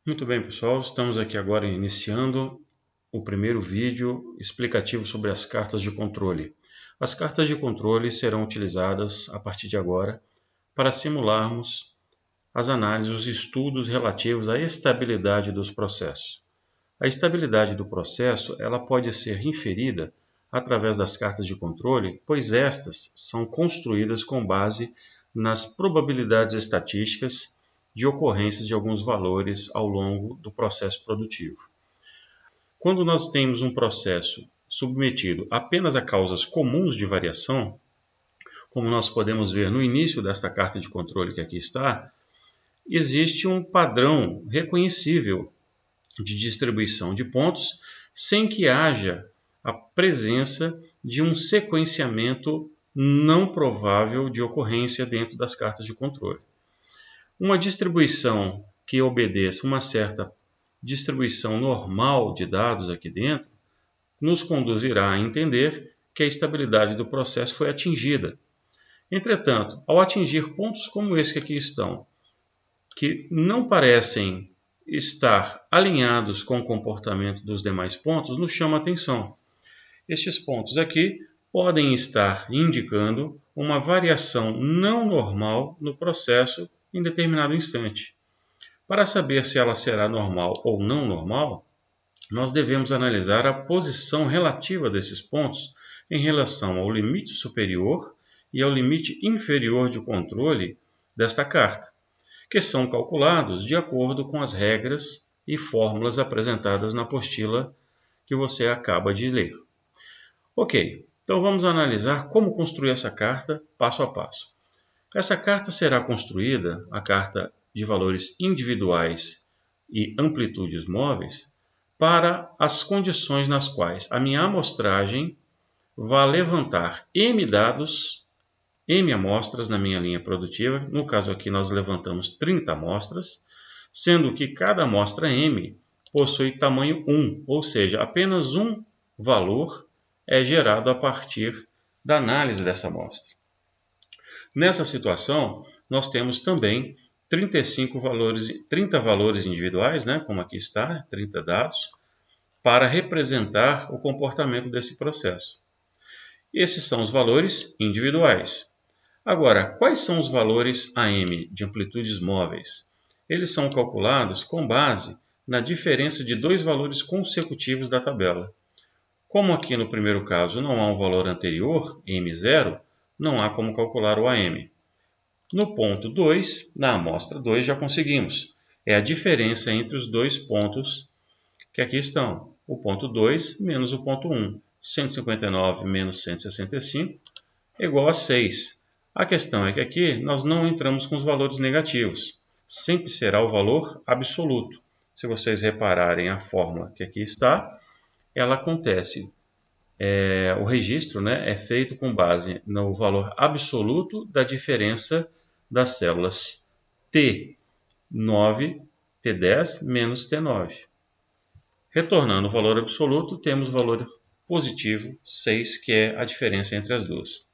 Muito bem, pessoal, estamos aqui agora iniciando o primeiro vídeo explicativo sobre as cartas de controle. As cartas de controle serão utilizadas a partir de agora para simularmos as análises, os estudos relativos à estabilidade dos processos. A estabilidade do processo ela pode ser inferida através das cartas de controle, pois estas são construídas com base nas probabilidades estatísticas de ocorrências de alguns valores ao longo do processo produtivo. Quando nós temos um processo submetido apenas a causas comuns de variação, como nós podemos ver no início desta carta de controle que aqui está, existe um padrão reconhecível de distribuição de pontos sem que haja a presença de um sequenciamento não provável de ocorrência dentro das cartas de controle. Uma distribuição que obedeça uma certa distribuição normal de dados aqui dentro nos conduzirá a entender que a estabilidade do processo foi atingida. Entretanto, ao atingir pontos como esse que aqui estão, que não parecem estar alinhados com o comportamento dos demais pontos, nos chama a atenção. Estes pontos aqui podem estar indicando uma variação não normal no processo em determinado instante. Para saber se ela será normal ou não normal, nós devemos analisar a posição relativa desses pontos em relação ao limite superior e ao limite inferior de controle desta carta, que são calculados de acordo com as regras e fórmulas apresentadas na apostila que você acaba de ler. Ok, então vamos analisar como construir essa carta passo a passo. Essa carta será construída, a carta de valores individuais e amplitudes móveis, para as condições nas quais a minha amostragem vai levantar M dados, M amostras na minha linha produtiva. No caso aqui nós levantamos 30 amostras, sendo que cada amostra M possui tamanho 1, ou seja, apenas um valor é gerado a partir da análise dessa amostra. Nessa situação, nós temos também 30 valores individuais, como aqui está, 30 dados, para representar o comportamento desse processo. Esses são os valores individuais. Agora, quais são os valores AM de amplitudes móveis? Eles são calculados com base na diferença de dois valores consecutivos da tabela. Como aqui no primeiro caso não há um valor anterior, M0, não há como calcular o AM. No ponto 2, na amostra 2, já conseguimos. É a diferença entre os dois pontos que aqui estão. O ponto 2 menos o ponto 1. 159 menos 165 é igual a 6. A questão é que aqui nós não entramos com os valores negativos. Sempre será o valor absoluto. Se vocês repararem a fórmula que aqui está, ela acontece. O registro é feito com base no valor absoluto da diferença das células T9, T10 menos T9. Retornando o valor absoluto, temos o valor positivo 6, que é a diferença entre as duas.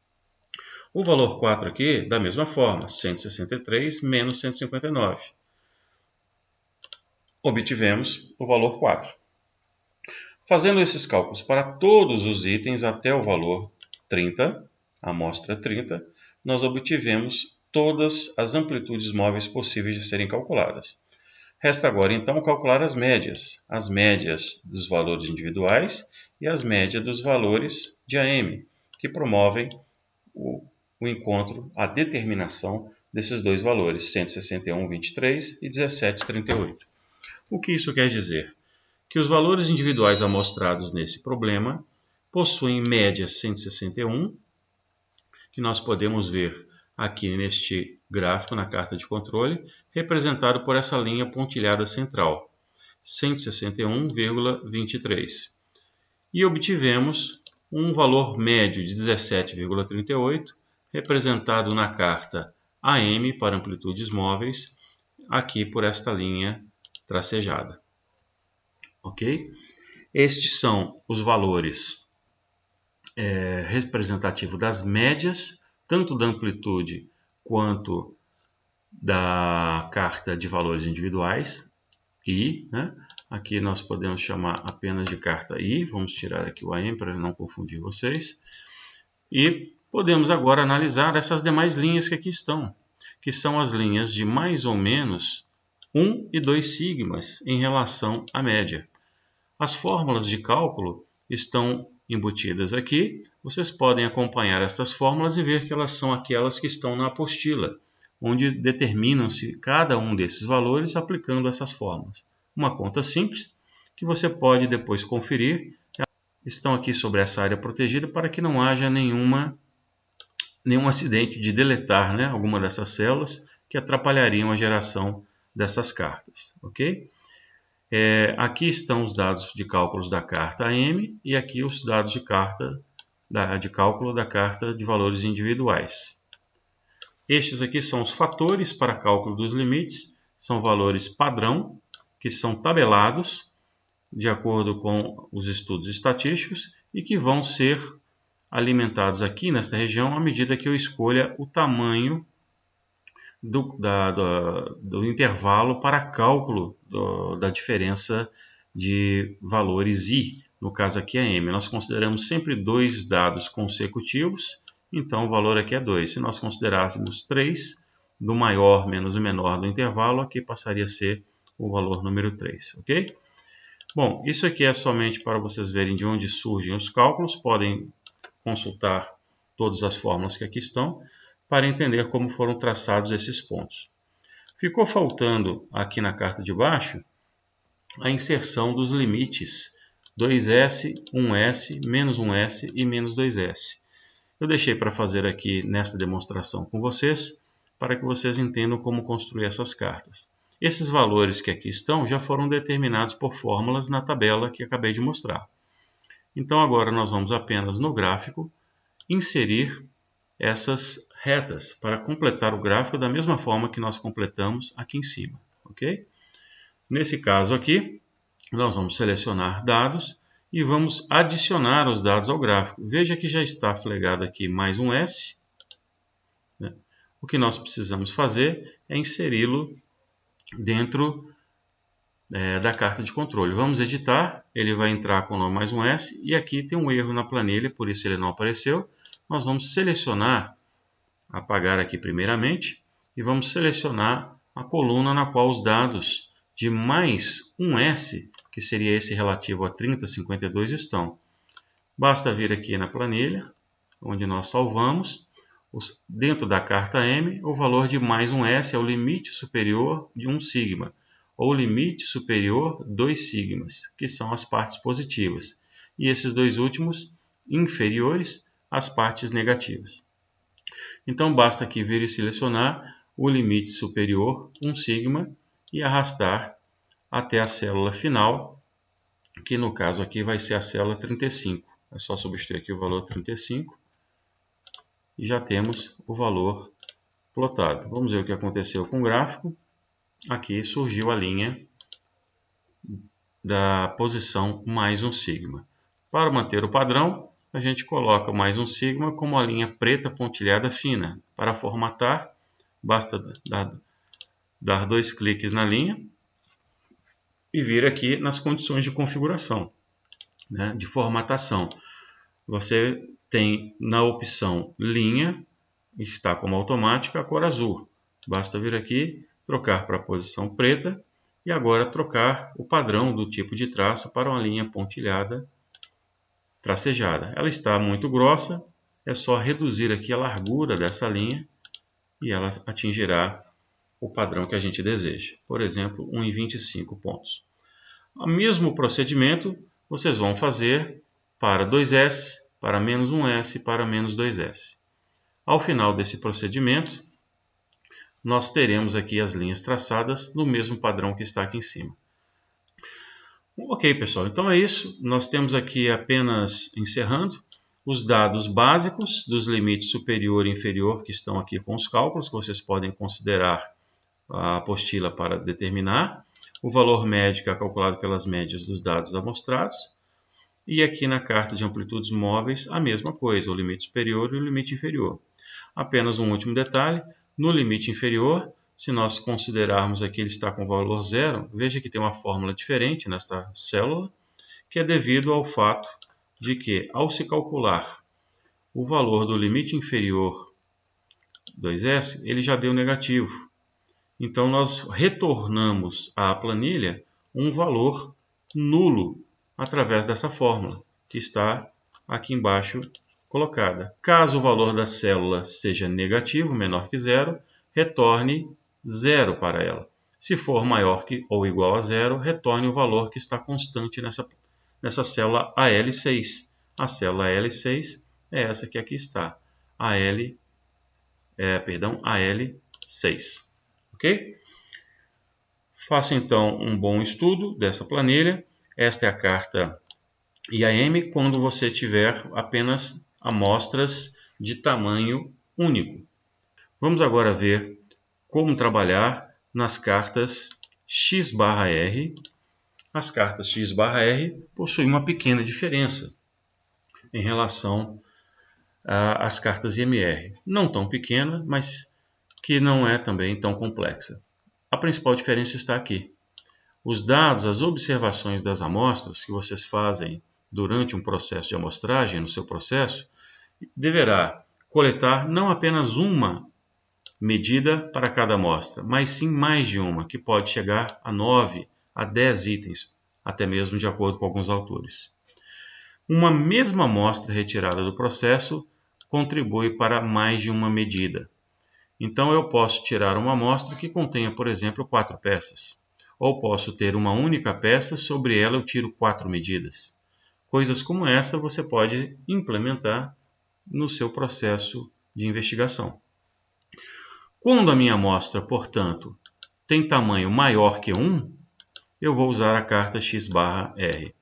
O valor 4 aqui, da mesma forma, 163 menos 159. Obtivemos o valor 4. Fazendo esses cálculos para todos os itens até o valor 30, a amostra 30, nós obtivemos todas as amplitudes móveis possíveis de serem calculadas. Resta agora, então, calcular as médias dos valores individuais e as médias dos valores de AM, que promovem o encontro, a determinação desses dois valores, 161,23 e 17,38. O que isso quer dizer? Que os valores individuais amostrados nesse problema possuem média 161, que nós podemos ver aqui neste gráfico na carta de controle, representado por essa linha pontilhada central, 161,23. E obtivemos um valor médio de 17,38, representado na carta AM para amplitudes móveis, aqui por esta linha tracejada. Ok? Estes são os valores representativos das médias, tanto da amplitude quanto da carta de valores individuais. I, né? Aqui nós podemos chamar apenas de carta I, vamos tirar aqui o AM para não confundir vocês. E podemos agora analisar essas demais linhas que aqui estão, que são as linhas de mais ou menos 1 e 2 sigmas em relação à média. As fórmulas de cálculo estão embutidas aqui. Vocês podem acompanhar estas fórmulas e ver que elas são aquelas que estão na apostila, onde determinam-se cada um desses valores aplicando essas fórmulas. Uma conta simples que você pode depois conferir. Estão aqui sobre essa área protegida para que não haja nenhum acidente de deletar, né, alguma dessas células que atrapalhariam a geração dessas cartas. Ok? Aqui estão os dados de cálculos da carta AM e aqui os dados de cálculo da carta de valores individuais. Estes aqui são os fatores para cálculo dos limites, são valores padrão, que são tabelados de acordo com os estudos estatísticos e que vão ser alimentados aqui nesta região à medida que eu escolha o tamanho do intervalo para cálculo da diferença de valores I, no caso aqui é M. Nós consideramos sempre 2 dados consecutivos, então o valor aqui é 2. Se nós considerássemos 3, do maior menos o menor do intervalo, aqui passaria a ser o valor número 3, ok? Bom, isso aqui é somente para vocês verem de onde surgem os cálculos, podem consultar todas as fórmulas que aqui estão, para entender como foram traçados esses pontos. Ficou faltando aqui na carta de baixo a inserção dos limites 2S, 1S, menos 1S e menos 2S. Eu deixei para fazer aqui nesta demonstração com vocês, para que vocês entendam como construir essas cartas. Esses valores que aqui estão já foram determinados por fórmulas na tabela que acabei de mostrar. Então agora nós vamos apenas no gráfico inserir essas retas para completar o gráfico da mesma forma que nós completamos aqui em cima, ok? Nesse caso aqui, nós vamos selecionar dados e vamos adicionar os dados ao gráfico. Veja que já está flegado aqui mais um S, né? O que nós precisamos fazer é inseri-lo dentro da carta de controle. Vamos editar, ele vai entrar com o nome mais um S e aqui tem um erro na planilha, por isso ele não apareceu. Nós vamos selecionar, apagar aqui primeiramente, e vamos selecionar a coluna na qual os dados de mais um S, que seria esse relativo a 3052, estão. Basta vir aqui na planilha, onde nós salvamos, dentro da carta M, o valor de mais um S é o limite superior de 1 sigma, ou limite superior 2 sigmas, que são as partes positivas, e esses dois últimos inferiores às partes negativas. Então basta aqui vir e selecionar o limite superior 1 sigma e arrastar até a célula final, que no caso aqui vai ser a célula 35. É só substituir aqui o valor 35 e já temos o valor plotado. Vamos ver o que aconteceu com o gráfico. Aqui surgiu a linha da posição mais 1 sigma. Para manter o padrão, a gente coloca mais 1 sigma como a linha preta pontilhada fina. Para formatar, basta dar 2 cliques na linha e vir aqui nas condições de configuração, né, de formatação. Você tem na opção linha, está como automática, a cor azul. Basta vir aqui, trocar para a posição preta e agora trocar o padrão do tipo de traço para uma linha pontilhada tracejada. Ela está muito grossa, é só reduzir aqui a largura dessa linha e ela atingirá o padrão que a gente deseja. Por exemplo, 1,25 pontos. O mesmo procedimento vocês vão fazer para 2S, para menos 1S e para menos 2S. Ao final desse procedimento, nós teremos aqui as linhas traçadas no mesmo padrão que está aqui em cima. Ok, pessoal, então é isso. Nós temos aqui apenas, encerrando, os dados básicos dos limites superior e inferior que estão aqui com os cálculos, que vocês podem considerar a apostila para determinar. O valor médio que é calculado pelas médias dos dados amostrados. E aqui na carta de amplitudes móveis, a mesma coisa, o limite superior e o limite inferior. Apenas um último detalhe, no limite inferior, se nós considerarmos aqui ele está com valor 0, veja que tem uma fórmula diferente nesta célula, que é devido ao fato de que, ao se calcular o valor do limite inferior 2S, ele já deu negativo. Então, nós retornamos à planilha um valor nulo através dessa fórmula, que está aqui embaixo colocada. Caso o valor da célula seja negativo, menor que 0, retorne 0 para ela. Se for maior que ou igual a 0, retorne o valor que está constante nessa célula AL6. A célula AL6 é essa que aqui está, AL6. Ok? Faça então um bom estudo dessa planilha. Esta é a carta IAM quando você tiver apenas amostras de tamanho único. Vamos agora ver como trabalhar nas cartas X/R. As cartas X/R possuem uma pequena diferença em relação às cartas IMR. Não tão pequena, mas que não é também tão complexa. A principal diferença está aqui. Os dados, as observações das amostras que vocês fazem durante um processo de amostragem, no seu processo, deverá coletar não apenas uma medida para cada amostra, mas sim mais de uma, que pode chegar a 9, a 10 itens, até mesmo de acordo com alguns autores. Uma mesma amostra retirada do processo contribui para mais de uma medida. Então, eu posso tirar uma amostra que contenha, por exemplo, 4 peças. Ou posso ter uma única peça, sobre ela eu tiro 4 medidas. Coisas como essa você pode implementar no seu processo de investigação. Quando a minha amostra, portanto, tem tamanho maior que 1, eu vou usar a carta X/R.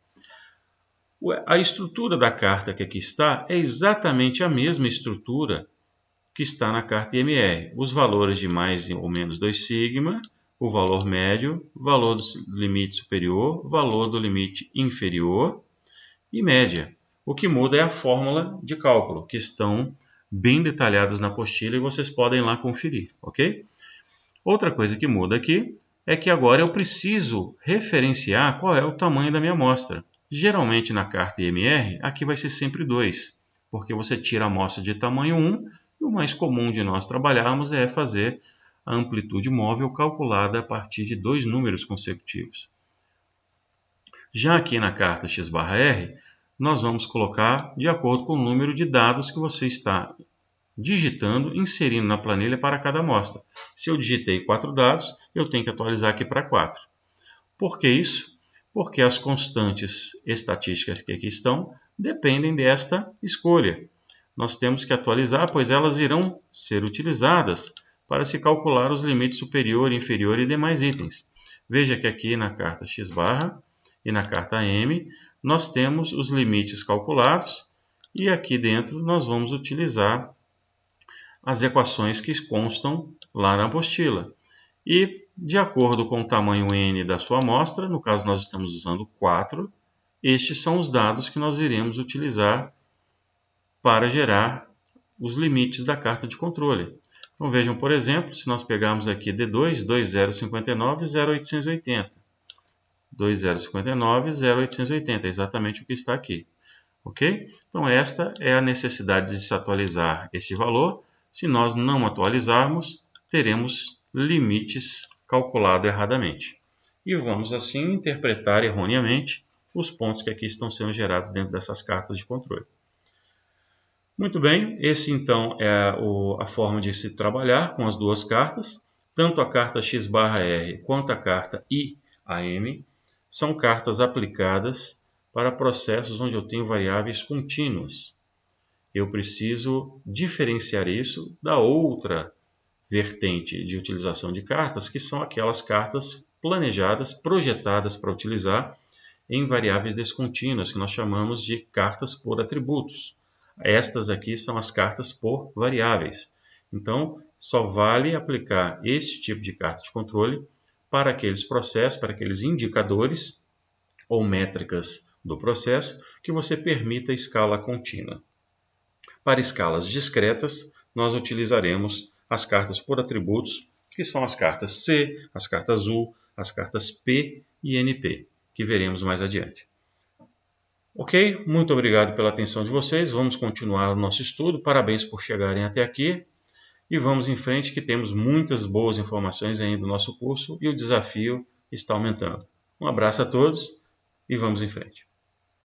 A estrutura da carta que aqui está é exatamente a mesma estrutura que está na carta IMR. Os valores de mais ou menos 2 sigma, o valor médio, valor do limite superior, valor do limite inferior e média. O que muda é a fórmula de cálculo, que estão bem detalhadas na apostila e vocês podem lá conferir, ok? Outra coisa que muda aqui é que agora eu preciso referenciar qual é o tamanho da minha amostra. Geralmente na carta IMR, aqui vai ser sempre 2, porque você tira a amostra de tamanho 1 e o mais comum de nós trabalharmos é fazer a amplitude móvel calculada a partir de 2 números consecutivos. Já aqui na carta X/R, nós vamos colocar de acordo com o número de dados que você está digitando, inserindo na planilha para cada amostra. Se eu digitei 4 dados, eu tenho que atualizar aqui para 4. Por que isso? Porque as constantes estatísticas que aqui estão dependem desta escolha. Nós temos que atualizar, pois elas irão ser utilizadas para se calcular os limites superior, inferior e demais itens. Veja que aqui na carta X/ e na carta M, nós temos os limites calculados e aqui dentro nós vamos utilizar as equações que constam lá na apostila. E, de acordo com o tamanho N da sua amostra, no caso nós estamos usando 4, estes são os dados que nós iremos utilizar para gerar os limites da carta de controle. Então vejam, por exemplo, se nós pegarmos aqui D2, 2059, 0880. 2059, 0880, é exatamente o que está aqui. Ok? Então esta é a necessidade de se atualizar esse valor. Se nós não atualizarmos, teremos limites calculados erradamente. E vamos assim interpretar erroneamente os pontos que aqui estão sendo gerados dentro dessas cartas de controle. Muito bem, esse então é a forma de se trabalhar com as duas cartas. Tanto a carta X/R quanto a carta IAM são cartas aplicadas para processos onde eu tenho variáveis contínuas. Eu preciso diferenciar isso da outra vertente de utilização de cartas, que são aquelas cartas planejadas, projetadas para utilizar em variáveis descontínuas, que nós chamamos de cartas por atributos. Estas aqui são as cartas por variáveis. Então, só vale aplicar esse tipo de carta de controle para aqueles processos, para aqueles indicadores ou métricas do processo que você permita escala contínua. Para escalas discretas, nós utilizaremos as cartas por atributos que são as cartas C, as cartas U, as cartas P e NP, que veremos mais adiante. Ok? Muito obrigado pela atenção de vocês. Vamos continuar o nosso estudo. Parabéns por chegarem até aqui. E vamos em frente, que temos muitas boas informações ainda no nosso curso e o desafio está aumentando. Um abraço a todos e vamos em frente.